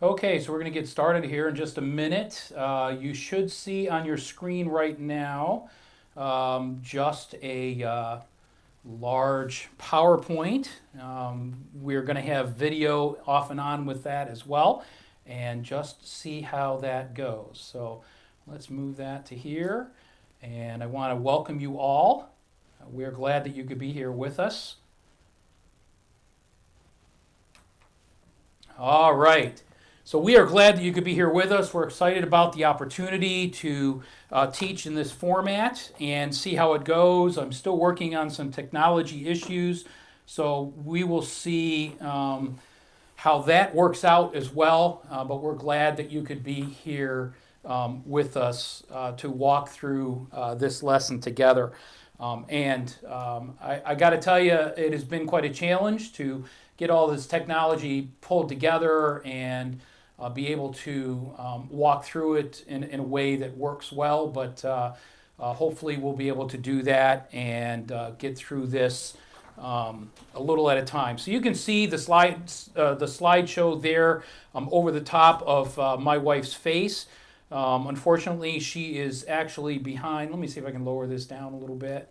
Okay, so we're going to get started here in just a minute. You should see on your screen right now just a large PowerPoint. We're going to have video off and on with that as well, and just see how that goes. So let's move that to here, and I want to welcome you all. We're glad that you could be here with us. All right. So we are glad that you could be here with us. We're excited about the opportunity to teach in this format and see how it goes. I'm still working on some technology issues, so we will see how that works out as well. But we're glad that you could be here with us to walk through this lesson together. I got to tell you, it has been quite a challenge to get all this technology pulled together and be able to walk through it in a way that works well, but hopefully we'll be able to do that and get through this a little at a time. So you can see the slideshow there over the top of my wife's face. Unfortunately, she is actually behind. Let me see if I can lower this down a little bit.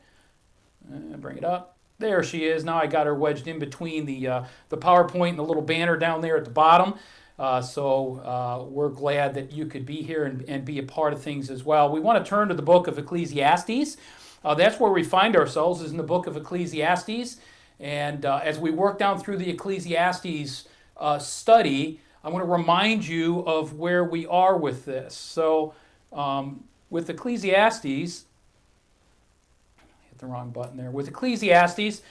Bring it up. There she is. Now I got her wedged in between the PowerPoint and the little banner down there at the bottom. So we're glad that you could be here and be a part of things as well. We want to turn to the book of Ecclesiastes. That's where we find ourselves, is in the book of Ecclesiastes. And as we work down through the Ecclesiastes study, I want to remind you of where we are with this. So with Ecclesiastes, hit the wrong button there. With Ecclesiastes,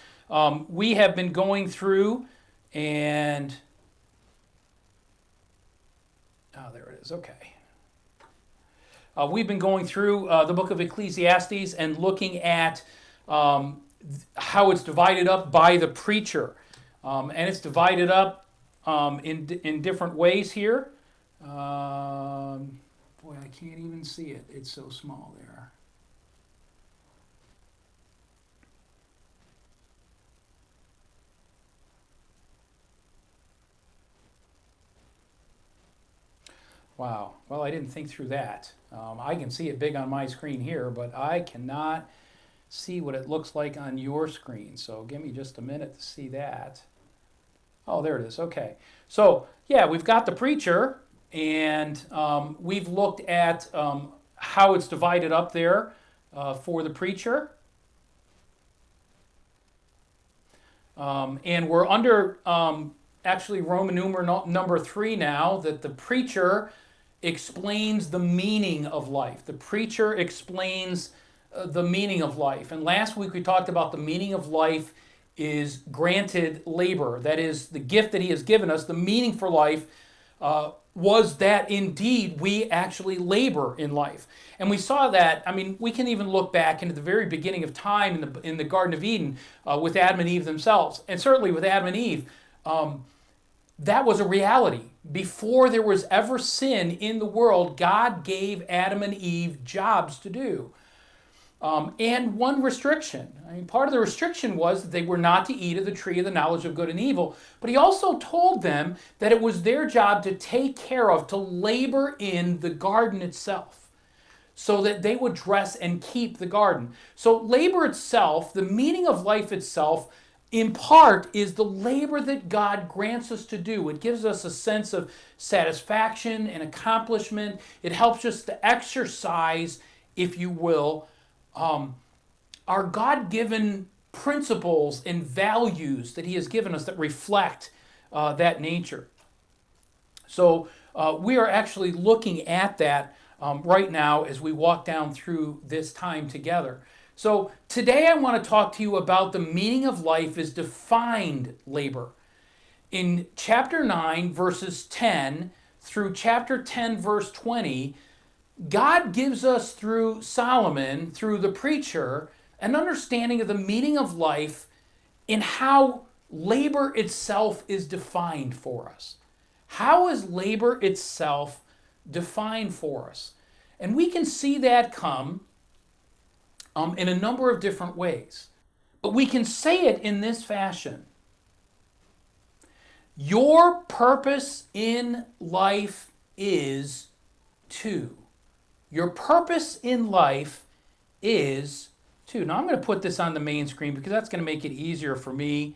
we have been going through and... Oh, there it is. Okay. We've been going through the book of Ecclesiastes and looking at how it's divided up by the preacher. And it's divided up in different ways here. Boy, I can't even see it. It's so small there. Wow. Well, I didn't think through that. I can see it big on my screen here, but I cannot see what it looks like on your screen. So give me just a minute to see that. Oh, there it is. Okay. So, yeah, we've got the preacher, and we've looked at how it's divided up there for the preacher. And we're under actually Roman numeral number 3 now, that the preacher explains the meaning of life. The preacher explains the meaning of life. And last week we talked about the meaning of life is granted labor. That is the gift that he has given us. The meaning for life was that indeed we actually labor in life. And we saw that, I mean, we can even look back into the very beginning of time in the Garden of Eden with Adam and Eve themselves. And certainly with Adam and Eve, that was a reality. Before there was ever sin in the world, God gave Adam and Eve jobs to do. And one restriction. I mean, part of the restriction was that they were not to eat of the tree of the knowledge of good and evil. But he also told them that it was their job to take care of, to labor in the garden itself, so that they would dress and keep the garden. So labor itself, the meaning of life itself, in part, is the labor that God grants us to do. It gives us a sense of satisfaction and accomplishment. It helps us to exercise, if you will, our God-given principles and values that he has given us that reflect that nature. So we are actually looking at that right now as we walk down through this time together. So today I want to talk to you about the meaning of life is defined labor. In chapter 9, verses 10 through chapter 10, verse 20, God gives us through Solomon, through the preacher, an understanding of the meaning of life in how labor itself is defined for us. How is labor itself defined for us? And we can see that come in a number of different ways. But we can say it in this fashion. Your purpose in life is to. Your purpose in life is to. Now I'm going to put this on the main screen because that's going to make it easier for me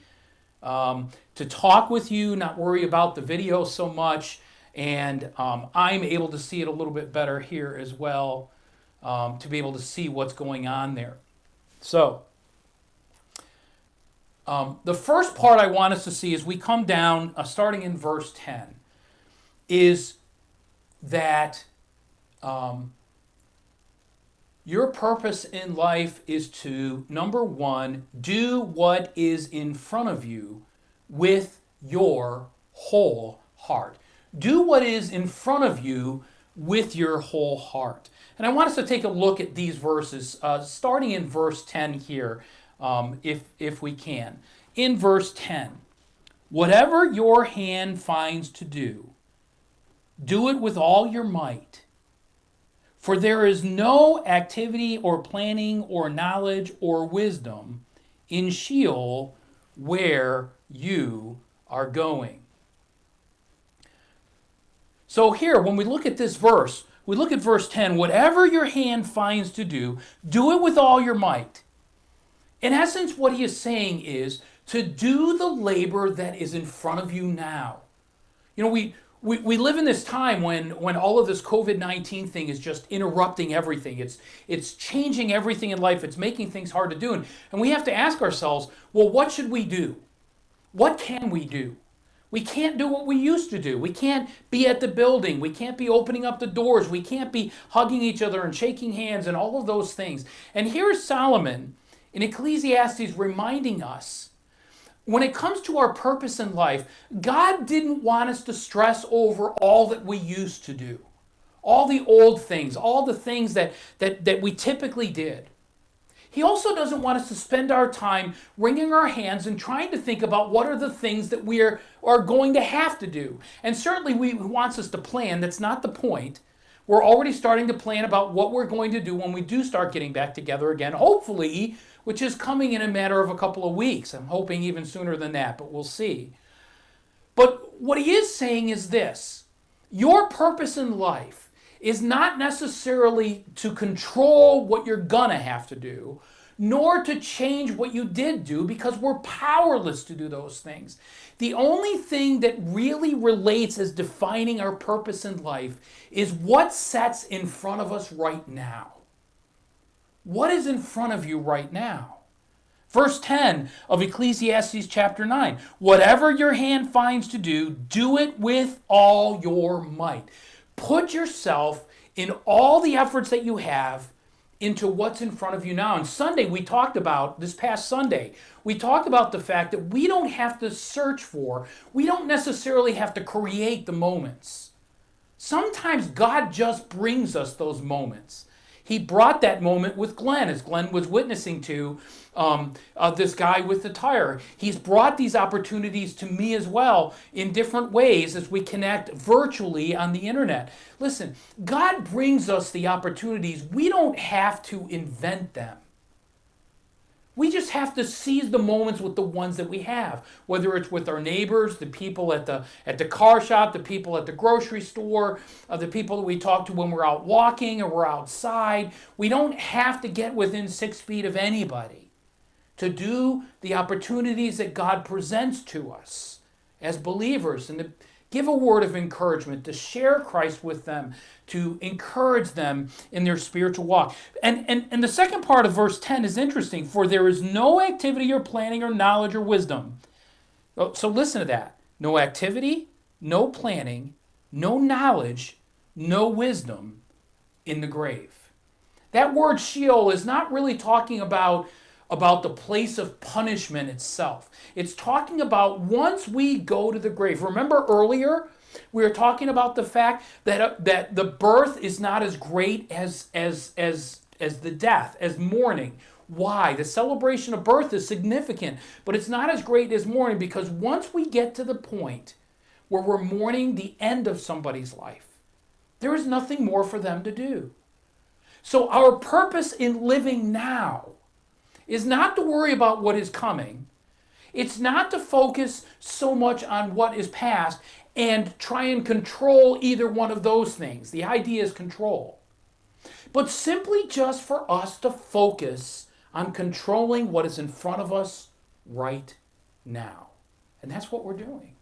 to talk with you, not worry about the video so much, and I'm able to see it a little bit better here as well, to be able to see what's going on there. So, the first part I want us to see as we come down, starting in verse 10, is that your purpose in life is to, number one, do what is in front of you with your whole heart. Do what is in front of you with your whole heart. And I want us to take a look at these verses, starting in verse 10 here, if we can. In verse 10, whatever your hand finds to do, do it with all your might. For there is no activity or planning or knowledge or wisdom in Sheol where you are going. So here, when we look at this verse, we look at verse 10, whatever your hand finds to do, do it with all your might. In essence, what he is saying is to do the labor that is in front of you now. You know, we live in this time when all of this COVID-19 thing is just interrupting everything. It's changing everything in life. It's making things hard to do. And we have to ask ourselves, well, what should we do? What can we do? We can't do what we used to do. We can't be at the building. We can't be opening up the doors. We can't be hugging each other and shaking hands and all of those things. And here's Solomon in Ecclesiastes reminding us, when it comes to our purpose in life, God didn't want us to stress over all that we used to do, all the old things, all the things that we typically did. He also doesn't want us to spend our time wringing our hands and trying to think about what are the things that we are going to have to do. And certainly he wants us to plan. That's not the point. We're already starting to plan about what we're going to do when we do start getting back together again, hopefully, which is coming in a matter of a couple of weeks. I'm hoping even sooner than that, but we'll see. But what he is saying is this: your purpose in life is not necessarily to control what you're gonna have to do, nor to change what you did do, because we're powerless to do those things. The only thing that really relates as defining our purpose in life is what sets in front of us right now. What is in front of you right now? Verse 10 of Ecclesiastes chapter 9, whatever your hand finds to do, do it with all your might. Put yourself in all the efforts that you have into what's in front of you now. And Sunday, this past Sunday, we talked about the fact that we don't have to search for, we don't necessarily have to create the moments. Sometimes God just brings us those moments. He brought that moment with Glenn, as Glenn was witnessing to this guy with the tire. He's brought these opportunities to me as well in different ways as we connect virtually on the internet. Listen, God brings us the opportunities. We don't have to invent them. We just have to seize the moments with the ones that we have, whether it's with our neighbors, the people at the car shop, the people at the grocery store, the people that we talk to when we're out walking or we're outside. We don't have to get within 6 feet of anybody to do the opportunities that God presents to us as believers, and to give a word of encouragement, to share Christ with them, to encourage them in their spiritual walk. And the second part of verse 10 is interesting. For there is no activity or planning or knowledge or wisdom. So listen to that. No activity, no planning, no knowledge, no wisdom in the grave. That word Sheol is not really talking about the place of punishment itself. It's talking about once we go to the grave. Remember earlier, we were talking about the fact that the birth is not as great as the death, as mourning. Why? The celebration of birth is significant, but it's not as great as mourning, because once we get to the point where we're mourning the end of somebody's life, there is nothing more for them to do. So our purpose in living now is not to worry about what is coming. It's not to focus so much on what is past and try and control either one of those things. The idea is control. But simply just for us to focus on controlling what is in front of us right now. And that's what we're doing.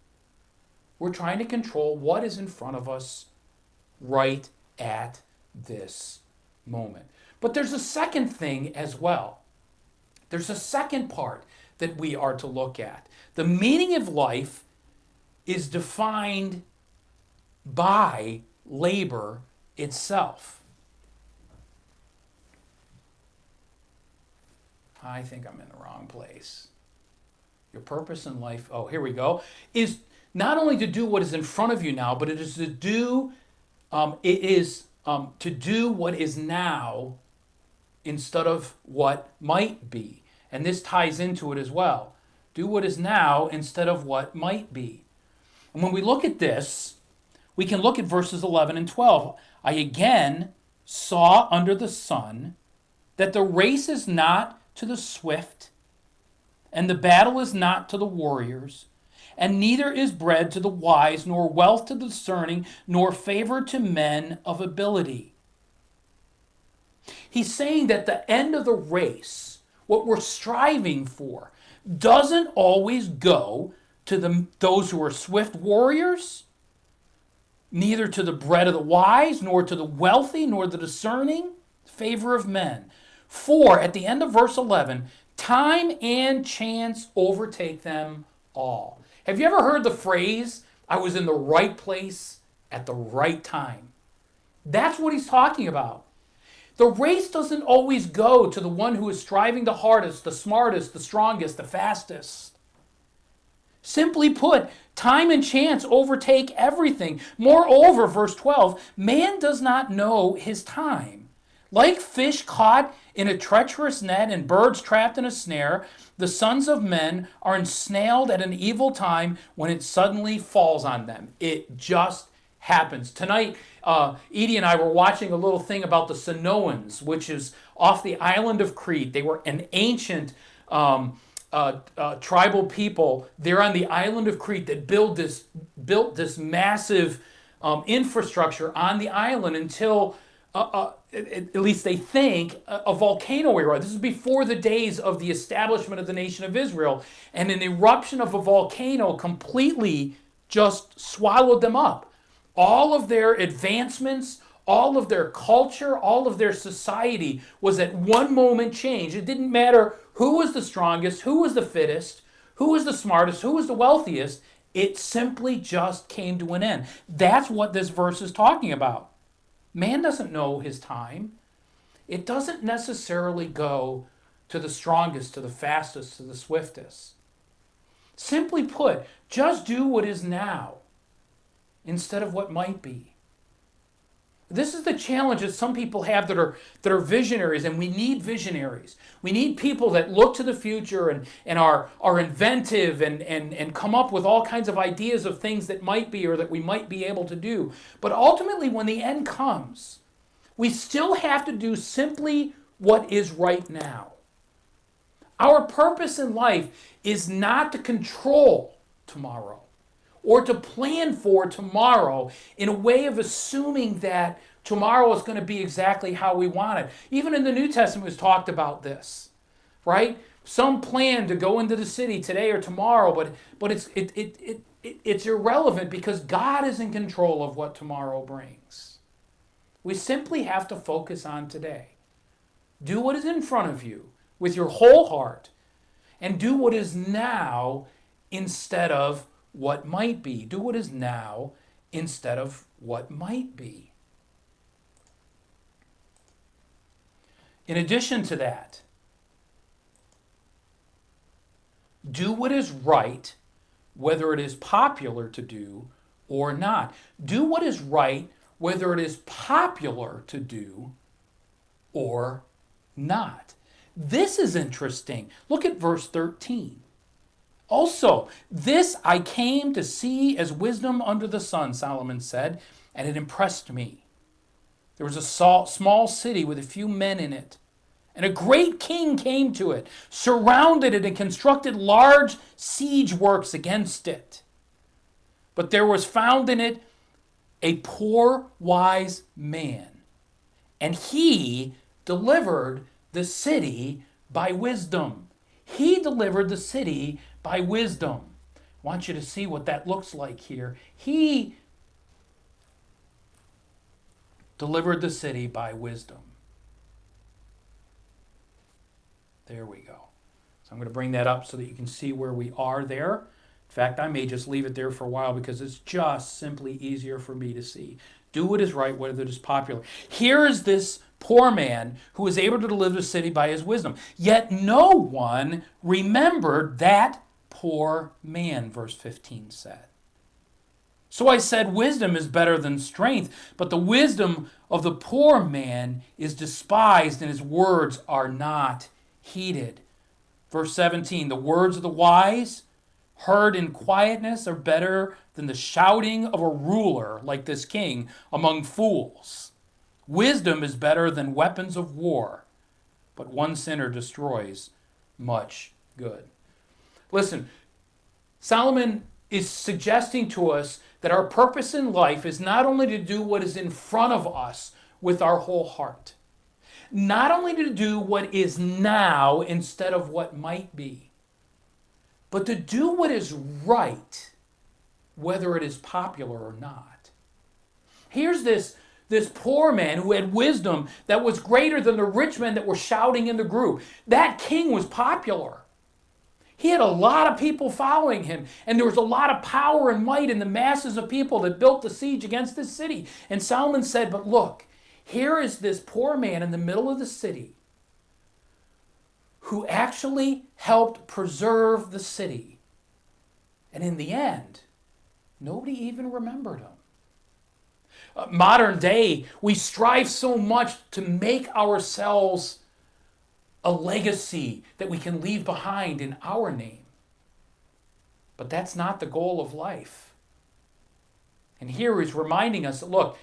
We're trying to control what is in front of us right at this moment. But there's a second thing as well. There's a second part that we are to look at. The meaning of life is defined by labor itself. I think I'm in the wrong place. Your purpose in life, oh, here we go, is not only to do what is in front of you now, but it is to do to do what is now instead of what might be. And this ties into it as well. Do what is now instead of what might be. And when we look at this, we can look at verses 11 and 12. I again saw under the sun that the race is not to the swift, and the battle is not to the warriors, and neither is bread to the wise, nor wealth to the discerning, nor favor to men of ability. He's saying that the end of the race, what we're striving for, doesn't always go to those who are swift warriors, neither to the bread of the wise, nor to the wealthy, nor the discerning, favor of men. For, at the end of verse 11, time and chance overtake them all. Have you ever heard the phrase, I was in the right place at the right time? That's what he's talking about. The race doesn't always go to the one who is striving the hardest, the smartest, the strongest, the fastest. Simply put, time and chance overtake everything. Moreover, verse 12, man does not know his time. Like fish caught in a treacherous net and birds trapped in a snare, the sons of men are ensnared at an evil time when it suddenly falls on them. It just happens. Tonight, Edie and I were watching a little thing about the Sanoans, which is off the island of Crete. They were an ancient tribal people there on the island of Crete that built this massive infrastructure on the island until at least they think, a volcano erupted. This is before the days of the establishment of the nation of Israel. And an eruption of a volcano completely just swallowed them up. All of their advancements, all of their culture, all of their society was at one moment changed. It didn't matter who was the strongest, who was the fittest, who was the smartest, who was the wealthiest. It simply just came to an end. That's what this verse is talking about. Man doesn't know his time. It doesn't necessarily go to the strongest, to the fastest, to the swiftest. Simply put, just do what is now instead of what might be. This is the challenge that some people have that are visionaries, and we need visionaries. We need people that look to the future and are inventive and come up with all kinds of ideas of things that might be or that we might be able to do. But ultimately, when the end comes, we still have to do simply what is right now. Our purpose in life is not to control tomorrow, or to plan for tomorrow in a way of assuming that tomorrow is going to be exactly how we want it. Even in the New Testament, it's talked about this, right? Some plan to go into the city today or tomorrow, but it's irrelevant because God is in control of what tomorrow brings. We simply have to focus on today. Do what is in front of you with your whole heart, and do what is now instead of what might be. Do what is now instead of what might be. In addition to that, do what is right, whether it is popular to do or not. Do what is right, whether it is popular to do or not. This is interesting. Look at verse 13. Also, this I came to see as wisdom under the sun, Solomon said, and it impressed me. There was a small city with a few men in it, And a great king came to it, surrounded it, and constructed large siege works against it. But there was found in it a poor, wise man, and he delivered the city by wisdom. He delivered the city by wisdom. I want you to see what that looks like here. He delivered the city by wisdom. There we go. So I'm going to bring that up so that you can see where we are there. In fact, I may just leave it there for a while because it's just simply easier for me to see. Do what is right, whether it is popular. Here is this poor man who was able to deliver the city by his wisdom. Yet no one remembered that poor man, verse 15 said. So I said, wisdom is better than strength, but the wisdom of the poor man is despised, and his words are not heeded. Verse 17, the words of the wise, heard in quietness, are better than the shouting of a ruler like this king among fools. Wisdom is better than weapons of war, but one sinner destroys much good. Listen, Solomon is suggesting to us that our purpose in life is not only to do what is in front of us with our whole heart, not only to do what is now instead of what might be, but to do what is right, whether it is popular or not. Here's this poor man who had wisdom that was greater than the rich men that were shouting in the group. That king was popular. He had a lot of people following him, and there was a lot of power and might in the masses of people that built the siege against this city. And Solomon said, but look, here is this poor man in the middle of the city who actually helped preserve the city. And in the end, nobody even remembered him. Modern day, we strive so much to make ourselves a legacy that we can leave behind in our name. But that's not the goal of life. And here he's reminding us that, look,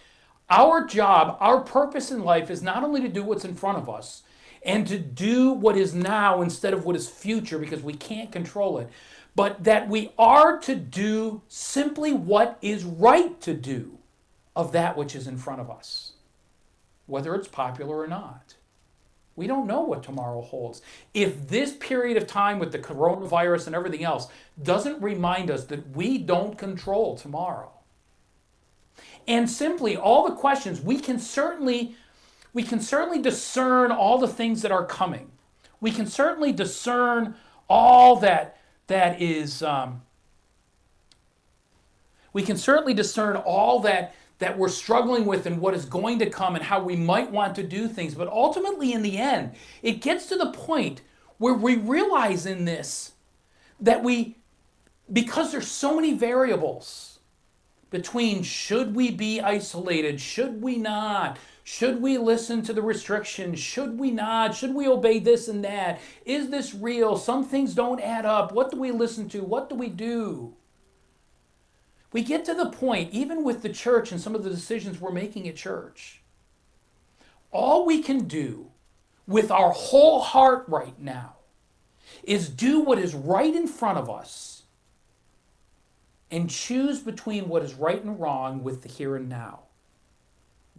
our job, our purpose in life is not only to do what's in front of us and to do what is now instead of what is future because we can't control it, but that we are to do simply what is right to do of that which is in front of us, whether it's popular or not. We don't know what tomorrow holds. If this period of time with the coronavirus and everything else doesn't remind us that we don't control tomorrow. And simply all the questions, we can certainly discern all the things that are coming. We can certainly discern all we can certainly discern all that we're struggling with and what is going to come and how we might want to do things. But ultimately, in the end, it gets to the point where we realize in this that because there's so many variables between should we be isolated, should we not, should we listen to the restrictions, should we not, should we obey this and that, is this real, some things don't add up, what do we listen to, what do we do? We get to the point, even with the church and some of the decisions we're making at church, all we can do with our whole heart right now is do what is right in front of us and choose between what is right and wrong with the here and now.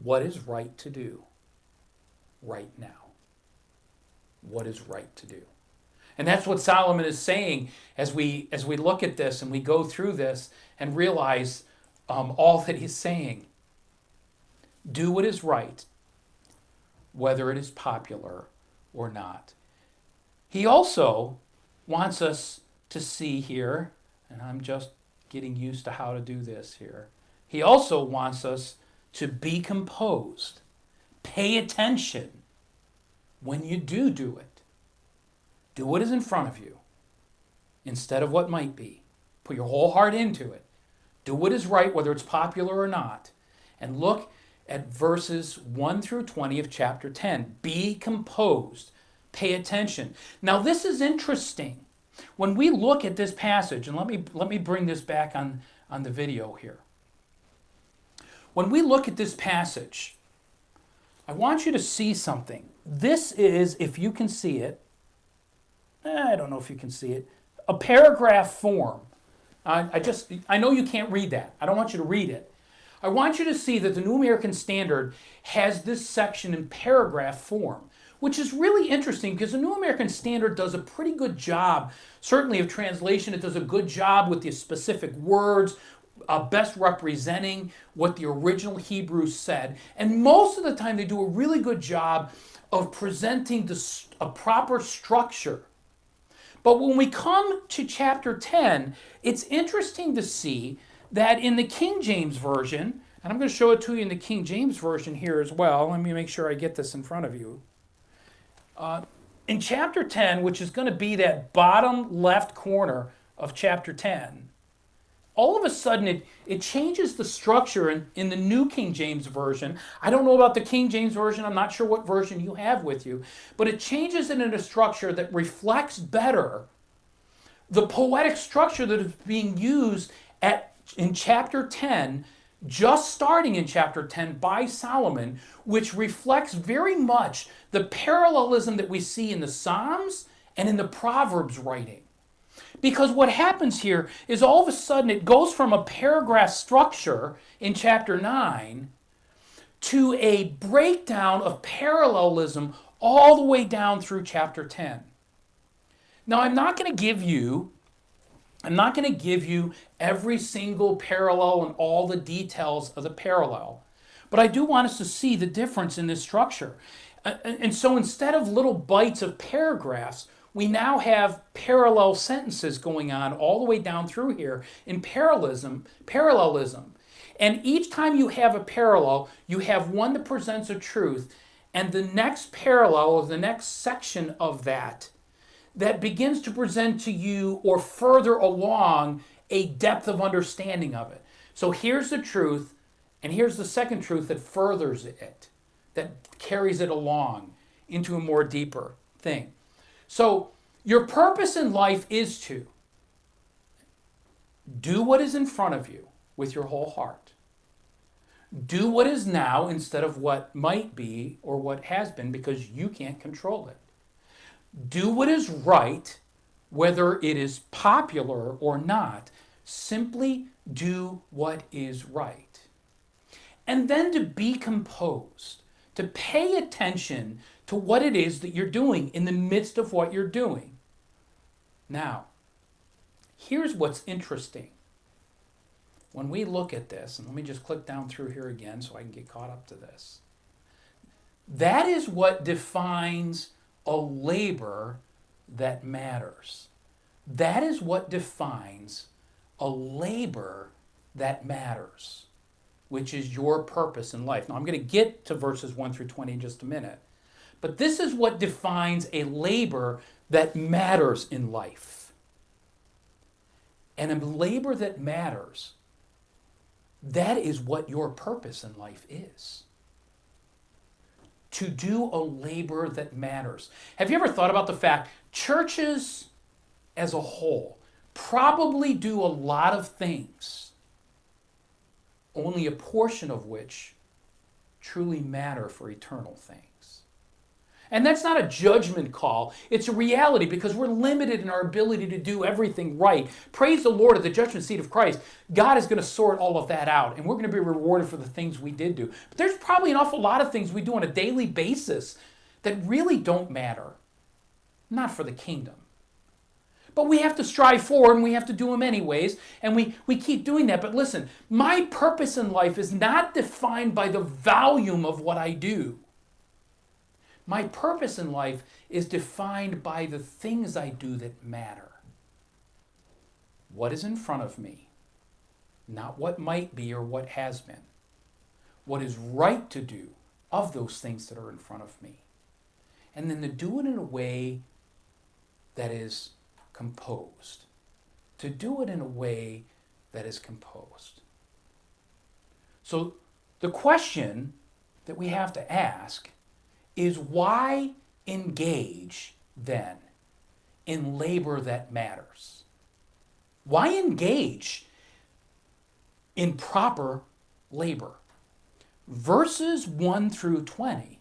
What is right to do right now? What is right to do? And that's what Solomon is saying as we look at this and we go through this and realize all that he's saying. Do what is right, whether it is popular or not. He also wants us to see here, and I'm just getting used to how to do this here. He also wants us to be composed. Pay attention when you do it. Do what is in front of you instead of what might be. Put your whole heart into it. Do what is right, whether it's popular or not. And look at verses 1 through 20 of chapter 10. Be composed. Pay attention. Now this is interesting. When we look at this passage, and let me bring this back on the video here. When we look at this passage, I want you to see something. This is, if you can see it, I don't know if you can see it, a paragraph form. I know you can't read that. I don't want you to read it. I want you to see that the New American Standard has this section in paragraph form, which is really interesting because the New American Standard does a pretty good job, certainly of translation. It does a good job with the specific words, best representing what the original Hebrew said. And most of the time they do a really good job of presenting a proper structure. But when we come to chapter 10, it's interesting to see that in the King James Version, and I'm going to show it to you in the King James Version here as well. Let me make sure I get this in front of you. In chapter 10, which is going to be that bottom left corner of chapter 10, all of a sudden it changes the structure in the New King James Version. I don't know about the King James Version. I'm not sure what version you have with you. But it changes it in a structure that reflects better the poetic structure that is being used in chapter 10, just starting in chapter 10 by Solomon, which reflects very much the parallelism that we see in the Psalms and in the Proverbs writing. Because what happens here is all of a sudden it goes from a paragraph structure in chapter 9 to a breakdown of parallelism all the way down through chapter 10. Now, I'm not going to give you every single parallel and all the details of the parallel, but I do want us to see the difference in this structure. And so instead of little bites of paragraphs, we now have parallel sentences going on all the way down through here in parallelism. And each time you have a parallel, you have one that presents a truth, and the next parallel or the next section of that begins to present to you or further along a depth of understanding of it. So here's the truth, and here's the second truth that furthers it, that carries it along into a more deeper thing. So your purpose in life is to do what is in front of you with your whole heart. Do what is now instead of what might be or what has been, because you can't control it. Do what is right, whether it is popular or not. Simply do what is right. And then to be composed, to pay attention to what it is that you're doing in the midst of what you're doing. Now, here's what's interesting. When we look at this, and let me just click down through here again so I can get caught up to this. That is what defines a labor that matters. That is what defines a labor that matters, which is your purpose in life. Now, I'm going to get to verses 1 through 20 in just a minute. But this is what defines a labor that matters in life. And a labor that matters, that is what your purpose in life is. To do a labor that matters. Have you ever thought about the fact churches as a whole probably do a lot of things, only a portion of which truly matter for eternal things? And that's not a judgment call. It's a reality because we're limited in our ability to do everything right. Praise the Lord, at the judgment seat of Christ, God is going to sort all of that out, and we're going to be rewarded for the things we did do. But there's probably an awful lot of things we do on a daily basis that really don't matter. Not for the kingdom. But we have to strive forward, and we have to do them anyways, and we keep doing that. But listen, my purpose in life is not defined by the volume of what I do. My purpose in life is defined by the things I do that matter. What is in front of me, not what might be or what has been. What is right to do of those things that are in front of me. And then to do it in a way that is composed. To do it in a way that is composed. So the question that we have to ask is, why engage then in labor that matters? Why engage in proper labor? Verses 1 through 20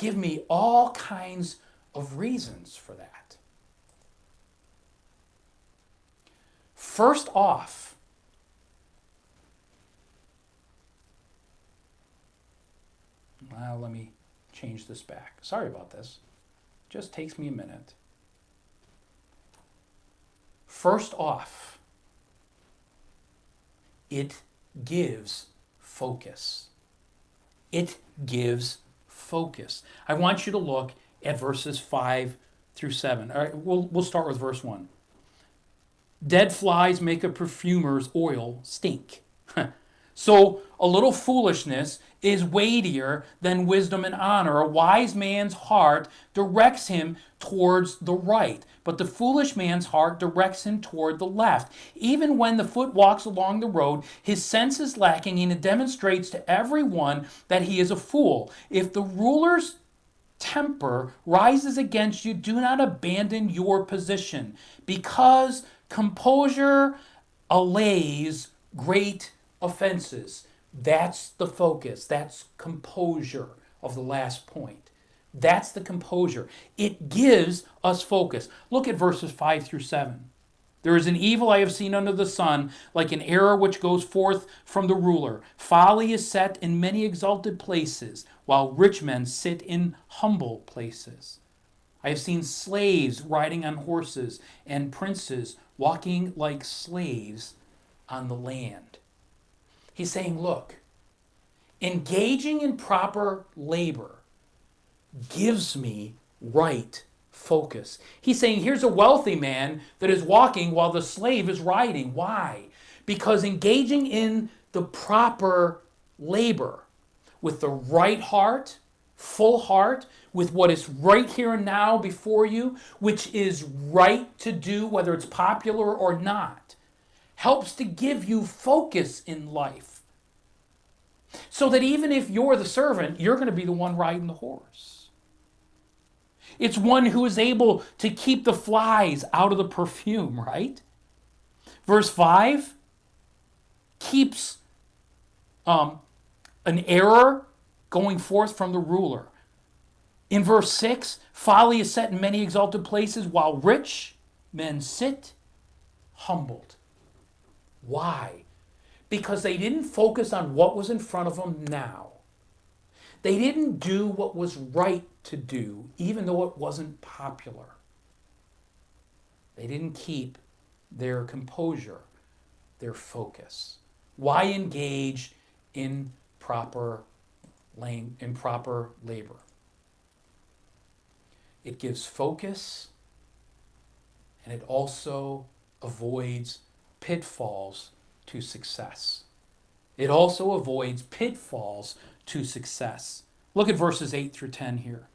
give me all kinds of reasons for that. First off, well, let me change this back. Sorry about this. Just takes me a minute. First off, it gives focus. It gives focus. I want you to look at verses 5 through 7. All right, we'll start with verse 1. Dead flies make a perfumer's oil stink. So a little foolishness is weightier than wisdom and honor. A wise man's heart directs him towards the right, but the foolish man's heart directs him toward the left. Even when the foot walks along the road, his sense is lacking, and it demonstrates to everyone that he is a fool. If the ruler's temper rises against you, do not abandon your position, because composure allays great offenses. That's the focus. That's composure of the last point. That's the composure. It gives us focus. Look at verses 5 through 7. There is an evil I have seen under the sun, like an error which goes forth from the ruler. Folly is set in many exalted places, while rich men sit in humble places. I have seen slaves riding on horses, and princes walking like slaves on the land. He's saying, look, engaging in proper labor gives me right focus. He's saying, here's a wealthy man that is walking while the slave is riding. Why? Because engaging in the proper labor with the right heart, full heart, with what is right here and now before you, which is right to do, whether it's popular or not, helps to give you focus in life. So that even if you're the servant, you're going to be the one riding the horse. It's one who is able to keep the flies out of the perfume, right? Verse 5 keeps an error going forth from the ruler. In verse 6, folly is set in many exalted places, while rich men sit humbled. Why? Because they didn't focus on what was in front of them now. They didn't do what was right to do, even though it wasn't popular. They didn't keep their composure, their focus. Why engage in proper labor? It gives focus, and it also avoids pitfalls to success. It also avoids pitfalls to success. Look at verses 8 through 10 here.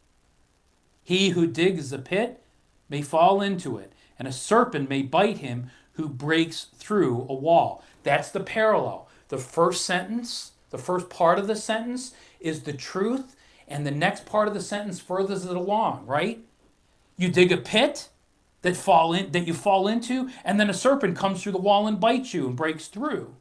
He who digs a pit may fall into it, and a serpent may bite him who breaks through a wall. That's the parallel. The first sentence, the first part of the sentence is the truth, and the next part of the sentence furthers it along, right? You dig a pit that you fall into, and then a serpent comes through the wall and bites you and breaks through.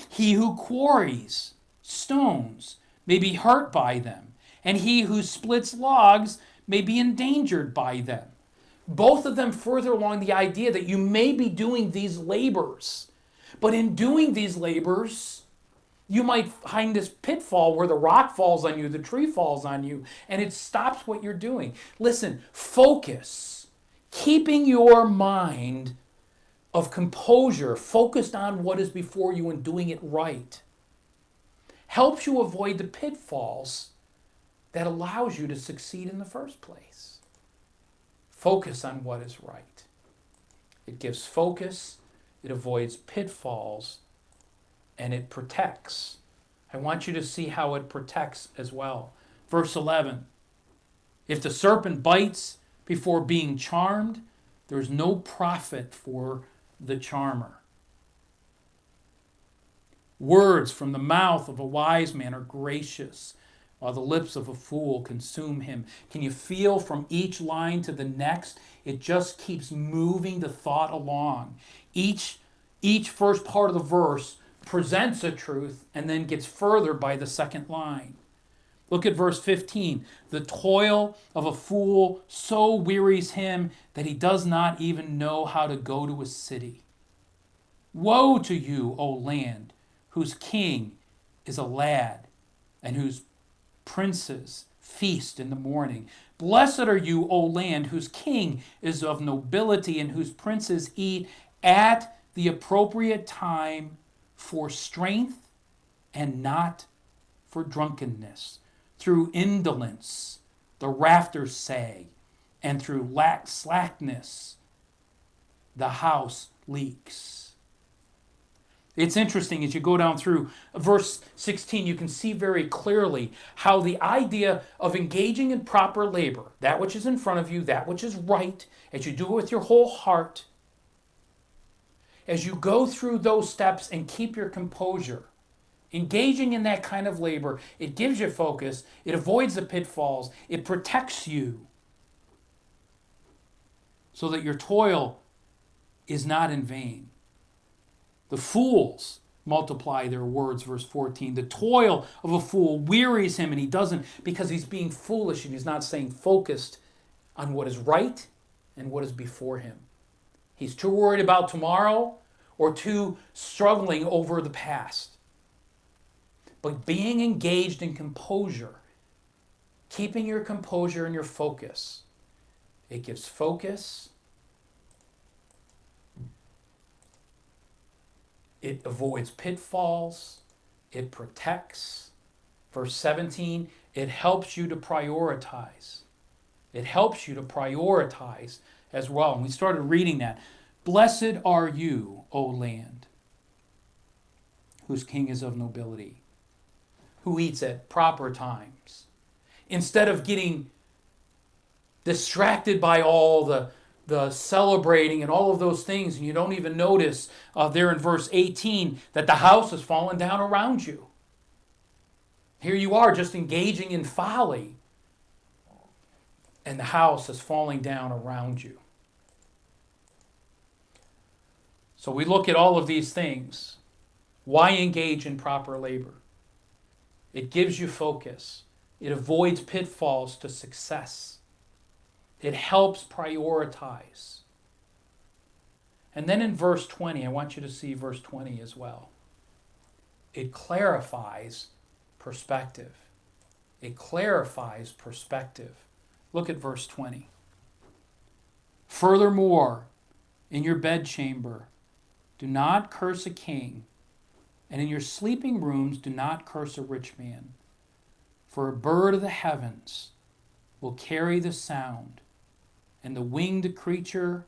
He who quarries stones may be hurt by them, and he who splits logs may be endangered by them. Both of them further along the idea that you may be doing these labors, but in doing these labors, you might find this pitfall where the rock falls on you, the tree falls on you, and it stops what you're doing. Listen, focus, keeping your mind of composure, focused on what is before you and doing it right, helps you avoid the pitfalls that allows you to succeed in the first place. Focus on what is right. It gives focus, it avoids pitfalls, and it protects. I want you to see how it protects as well. Verse 11, if the serpent bites before being charmed, there's no profit for the charmer. Words from the mouth of a wise man are gracious, while the lips of a fool consume him. Can you feel from each line to the next? It just keeps moving the thought along. Each first part of the verse presents a truth and then gets further by the second line. Look at verse 15. The toil of a fool so wearies him that he does not even know how to go to a city. Woe to you, O land, whose king is a lad, and whose princes feast in the morning. Blessed are you, O land, whose king is of nobility, and whose princes eat at the appropriate time for strength and not for drunkenness. Through indolence, the rafters sag, and through slackness, the house leaks. It's interesting as you go down through verse 16, you can see very clearly how the idea of engaging in proper labor, that which is in front of you, that which is right, as you do it with your whole heart, as you go through those steps and keep your composure, engaging in that kind of labor, it gives you focus, it avoids the pitfalls, it protects you so that your toil is not in vain. The fools multiply their words, verse 14. The toil of a fool wearies him, and he doesn't, because he's being foolish and he's not staying focused on what is right and what is before him. He's too worried about tomorrow or too struggling over the past. But being engaged in composure, keeping your composure and your focus, it gives focus. It avoids pitfalls. It protects. Verse 17, it helps you to prioritize. It helps you to prioritize as well. And we started reading that. Blessed are you, O land, whose king is of nobility, who eats at proper times. Instead of getting distracted by all the celebrating and all of those things, and you don't even notice there in verse 18 that the house has fallen down around you. Here you are just engaging in folly, and the house is falling down around you. So we look at all of these things. Why engage in proper labor? It gives you focus. It avoids pitfalls to success. It helps prioritize. And then in verse 20, I want you to see verse 20 as well. It clarifies perspective. It clarifies perspective. Look at verse 20. Furthermore, in your bedchamber, do not curse a king, and in your sleeping rooms do not curse a rich man. For a bird of the heavens will carry the sound, and the winged creature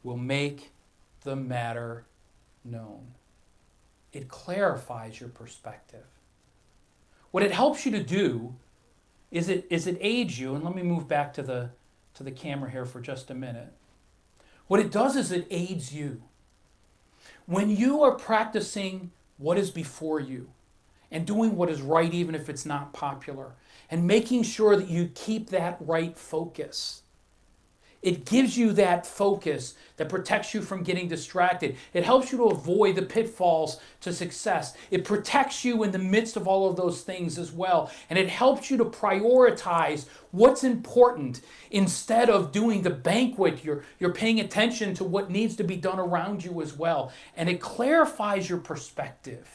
will make the matter known. It clarifies your perspective. What it helps you to do is it aids you, and let me move back to the camera here for just a minute. What it does is it aids you. When you are practicing what is before you and doing what is right even if it's not popular, and making sure that you keep that right focus, it gives you that focus that protects you from getting distracted. It helps you to avoid the pitfalls to success. It protects you in the midst of all of those things as well. And it helps you to prioritize what's important instead of doing the banquet. You're paying attention to what needs to be done around you as well. And it clarifies your perspective.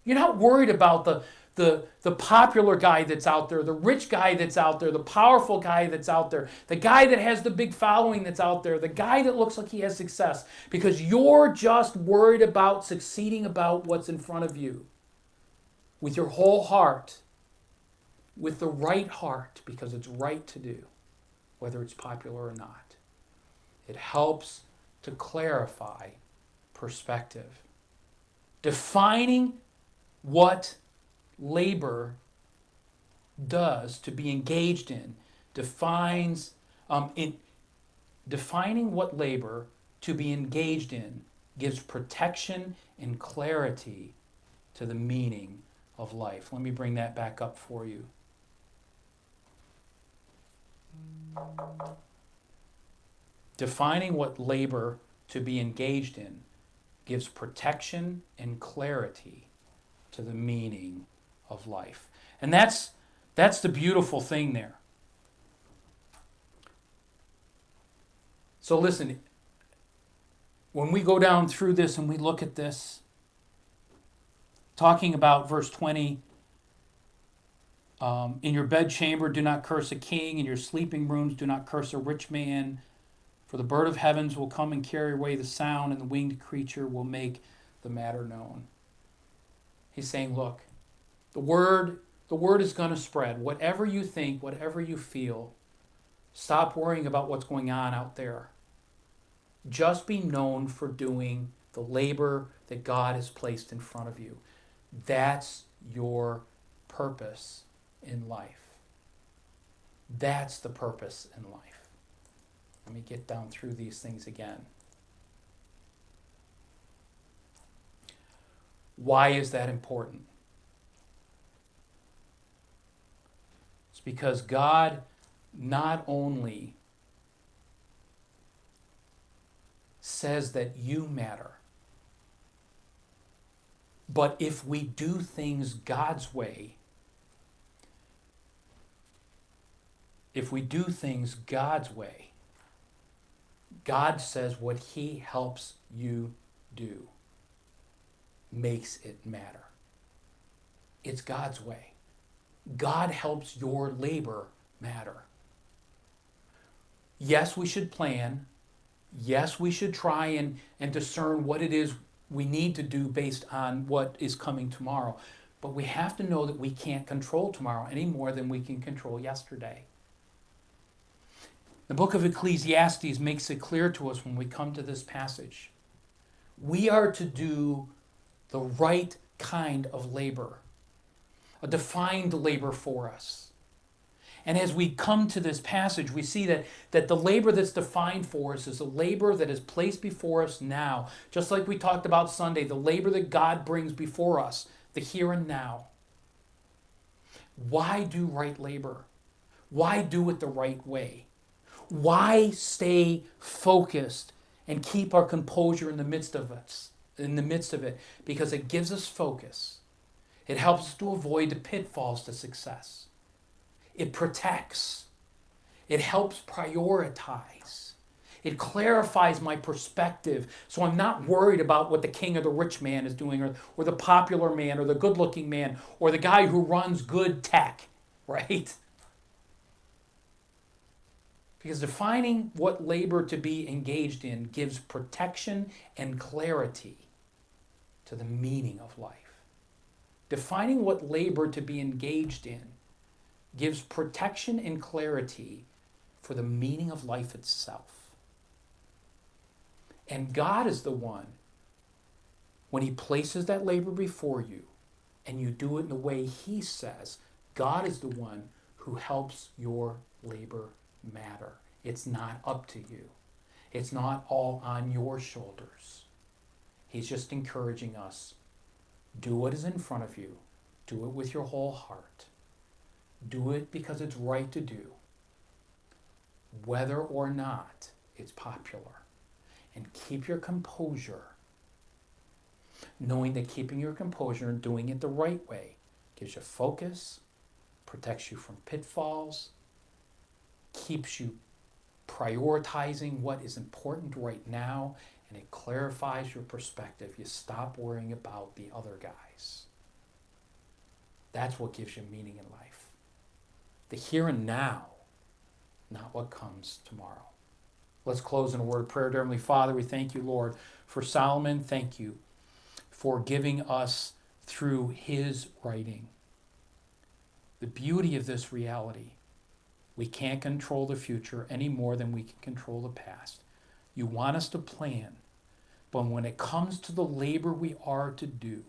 You're not worried about the popular guy that's out there, the rich guy that's out there, the powerful guy that's out there, the guy that has the big following that's out there, the guy that looks like he has success, because you're just worried about succeeding about what's in front of you with your whole heart, with the right heart, because it's right to do, whether it's popular or not. It helps to clarify perspective. Defining what labor does to be engaged in defines defining what labor to be engaged in gives protection and clarity to the meaning of life. Let me bring that back up for you. Defining what labor to be engaged in gives protection and clarity to the meaning of life. And that's the beautiful thing there. So listen, when we go down through this and we look at this, talking about verse 20, in your bedchamber do not curse a king, in your sleeping rooms do not curse a rich man, for the bird of heavens will come and carry away the sound, and the winged creature will make the matter known. He's saying, look, the word is going to spread. Whatever you think, whatever you feel, stop worrying about what's going on out there. Just be known for doing the labor that God has placed in front of you. That's your purpose in life. That's the purpose in life. Let me get down through these things again. Why is that important? It's because God not only says that you matter, but if we do things God's way, God says what He helps you do makes it matter. It's God's way. God helps your labor matter. Yes, we should plan. Yes, we should try and discern what it is we need to do based on what is coming tomorrow. But we have to know that we can't control tomorrow any more than we can control yesterday. The book of Ecclesiastes makes it clear to us when we come to this passage. We are to do the right kind of labor, a defined labor for us. And as we come to this passage, we see that the labor that's defined for us is a labor that is placed before us now. Just like we talked about Sunday, the labor that God brings before us, the here and now. Why do right labor? Why do it the right way? Why stay focused and keep our composure in the midst of it? Because it gives us focus. It helps us to avoid the pitfalls to success. It protects. It helps prioritize. It clarifies my perspective, so I'm not worried about what the king or the rich man is doing, or the popular man, or the good-looking man, or the guy who runs good tech, right? Because defining what labor to be engaged in gives protection and clarity to the meaning of life. Defining what labor to be engaged in gives protection and clarity for the meaning of life itself. And God is the one, when He places that labor before you and you do it in the way He says, God is the one who helps your labor matter. It's not up to you. It's not all on your shoulders. He's just encouraging us. Do what is in front of you. Do it with your whole heart. Do it because it's right to do, whether or not it's popular. And keep your composure, knowing that keeping your composure and doing it the right way gives you focus, protects you from pitfalls, keeps you prioritizing what is important right now, and it clarifies your perspective. You stop worrying about the other guys. That's what gives you meaning in life. The here and now, not what comes tomorrow. Let's close in a word of prayer. Dear Heavenly Father, we thank you, Lord, for Solomon. Thank you for giving us, through his writing, the beauty of this reality. We can't control the future any more than we can control the past. You want us to plan, but when it comes to the labor we are to do,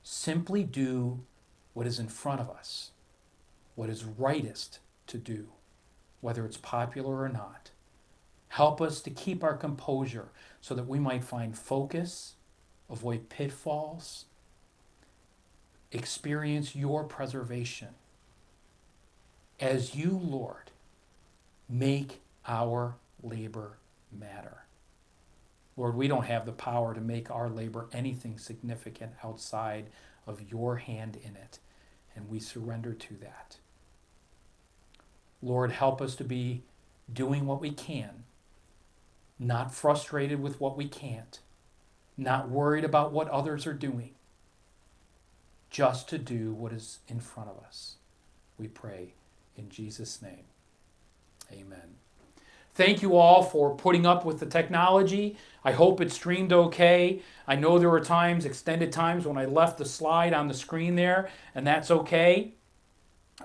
simply do what is in front of us, what is rightest to do, whether it's popular or not. Help us to keep our composure so that we might find focus, avoid pitfalls, experience your preservation. As you, Lord, make our labor matter. Lord, we don't have the power to make our labor anything significant outside of your hand in it. and we surrender to that. Lord, help us to be doing what we can, not frustrated with what we can't, not worried about what others are doing, just to do what is in front of us. We pray in Jesus' name. Amen. Thank you all for putting up with the technology. I hope it streamed okay. I know there were times, extended times, when I left the slide on the screen there, and that's okay.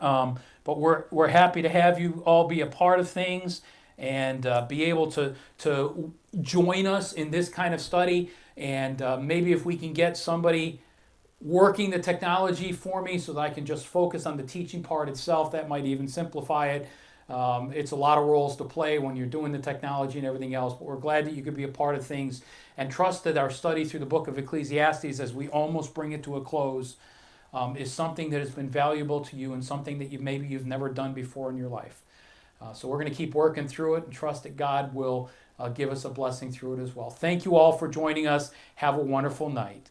But we're happy to have you all be a part of things and be able to join us in this kind of study. And maybe if we can get somebody working the technology for me so that I can just focus on the teaching part itself, that might even simplify it. It's a lot of roles to play when you're doing the technology and everything else, but we're glad that you could be a part of things and trust that our study through the book of Ecclesiastes, as we almost bring it to a close, is something that has been valuable to you and something that maybe you've never done before in your life. So we're going to keep working through it and trust that God will give us a blessing through it as well. Thank you all for joining us. Have a wonderful night.